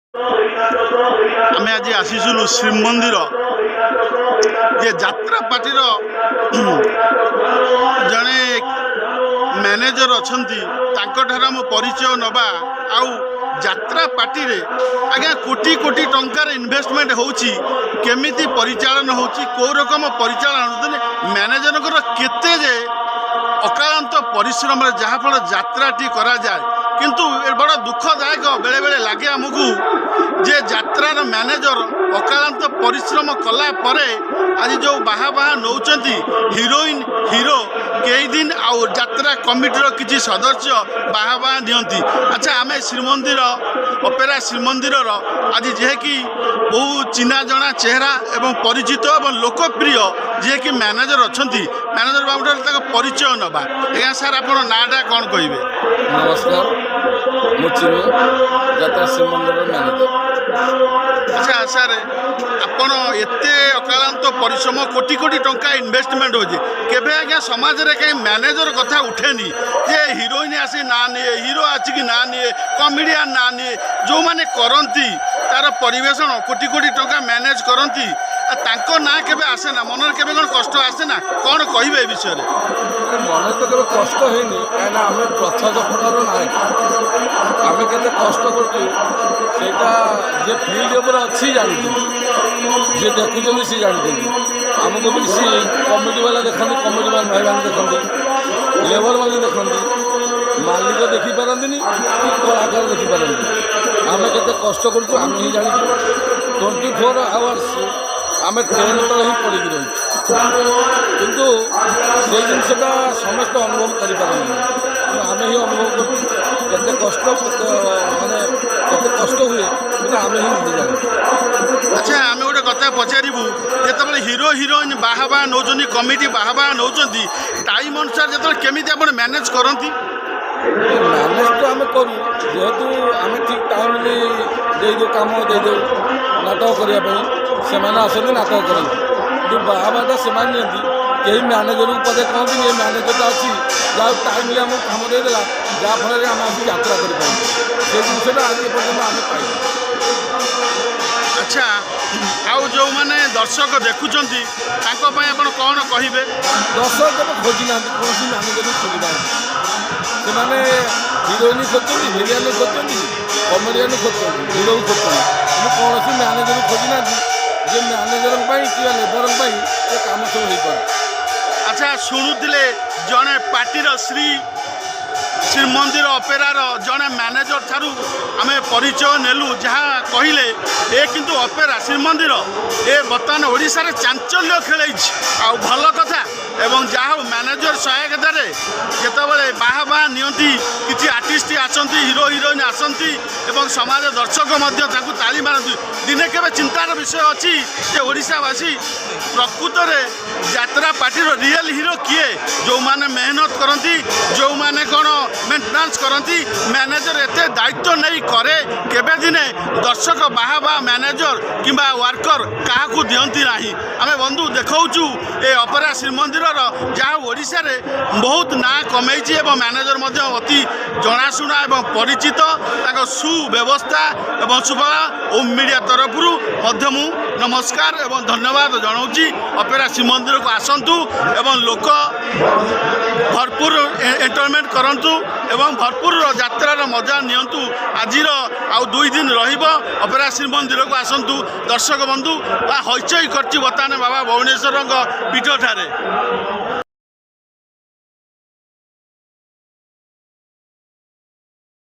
आमे आज आसीचुलु श्रीमंदिर जे यात्रा पार्टी जड़े मैनेजर अच्छी परिचय नवा आउ यात्रा पार्टी रे आज्ञा कोटी कोटी टंकार इन्वेस्टमेंट होची केमिति परिचालन होची को रकम परिचालन मैनेजर केते जे अकालांत परिश्रम जहाँफल यात्राटी करा जाए किंतु बड़ा दुखदायक बेले बेले लगे आमको जे यात्रार मैनेजर अकालांत परिश्रम कला परे आज जो बाहा बाहा नौचंती हिरोइन हिरो कई दिन आउ यात्रा कमिटीर किसी सदस्य बाहा बाहा नियंती। अच्छा आम श्रीमंदिर अपेरा श्रीमंदिर आज जे कि बहु चिना जना चेहरा एवं परिचित एवं लोकप्रिय जे कि मैनेजर अच्छी मैनेजर बाबू परिचय नवा आज्ञा सार आप नाटा कौन कहे? नमस्कार मुझे यात्रा श्रीमंदिर मैनेजर। अच्छा सर आपण एते अकालांत परिश्रम कोटी कोटी टंका इन्वेस्टमेंट होचे केबे आज्ञा समाज रे कहीं मैनेजर कथा उठेनी जे हिरोइन आसी ना निए हिरो आसी ना निए कमेडियन ना निए जो माने करंती तार परिवेशन कोटी कोटी टंका मैनेज करंती तांको ना केबे आसे ना मन केबे कोन कष्ट आसे ना कौन कहिबे ए विषय रे? मन तो केबे कष्ट हेनी काना आमे प्रथा दफटर नाही आमे केते कष्ट करछु सेटा जे फील्ड ऊपर अच्छी जानते जे देखुछन से जानते हमको भी सी कमिटी वाला देखते कमिटी वाला भाई मान देखते लेबर वाले देखते मालिक देखी पारंती कलाकार देखी पारंती आमे केते कष्ट करछु आमे ही जानि 24 आवर्स आमे ट्रेन तले ही पड़ी रही किंतु से जिनसा समस्त अनुभव करें आमे ही अनुभव करते कष्ट माने केते कष्ट हुए आम ही नहीं जाने। अच्छा आम गोटे कथा पचारू जो हिरो हिरोइन बाहा बाहा नौ कमिटी बाहा बाहा नौ टाइम अनुसार जो केमी आप मैनेज करती? मैनेज तो आम करूँ जेहेतु आम ठीक टाइम दे दो कम दे दो नाटक करने से आसती नाटक करती जो बाहाबाटा से कहीं मैनेजर को पदे कहते ये मैनेजरटा अच्छी जहाँ टाइम आम कम देदेला जहाँफल आम आस यात्रा करें से जिनसा आज पर्यटन आम पाई। अच्छा आउ जो मैंने दर्शक देखुं आप कौन कहे? दर्शक खोजी ना कौन मैनेजर खोजी ना से हिरोइन खोजते भिलियन खोजते कमेडियन खोजते हिरो खोजते कौन मैनेजर खोजी ना जे मैनेजर कि लेबर काम सब हो पाए। अच्छा शुणुले जड़े पार्टीर श्रीमंदिर अपेरार जड़े मैनेजर ठारू आम परिचय नेलु जहाँ कहले ए किंतु अपेरा श्रीमंदिर ए बर्तमान ओडिशा रे चांचल्य खेल भल कथा एवं जहाँ मैनेजर सहायकतार जिते बाहा बाहा नियंती किसी आर्टिस्ट आसती हिरो हिरोइन आसती एवं समाज दर्शक ताली मारती दिने के चिंतार विषय अच्छी जे ओडिशावासी प्रकृत में यात्रा पार्टी रियल हिरो किए जो माने मेहनत करती जो माने कौन मेंटेनेंस करती मैनेजर एते दायित्व नहीं करे केबे दिने दर्शक बाहा बाहा मैनेजर किंबा वर्कर क्या दियंती नहीं। आम बंधु देखु ए अपेरा श्रीमंदिर जहाँ ओडिशा रे बहुत ना कमई मैनेजर अति जनाशुना एवं परिचित सुव्यवस्था एवं सुफला ओम मीडिया तरफ मु नमस्कार एवं धन्यवाद जनाऊँगी। अपेरा श्रीमंदिर को आसतु एवं लोक भरपूर एंटरटेनमेंट करंतु एवं भरपूर यात्रार मजा नियंतु। आज आउ 2 दिन रहिब अपेरा श्रीमंदिर को आसतु दर्शक बंधु हईचई कर बर्तमान बाबा भुवनेश्वर पीठ ठारे।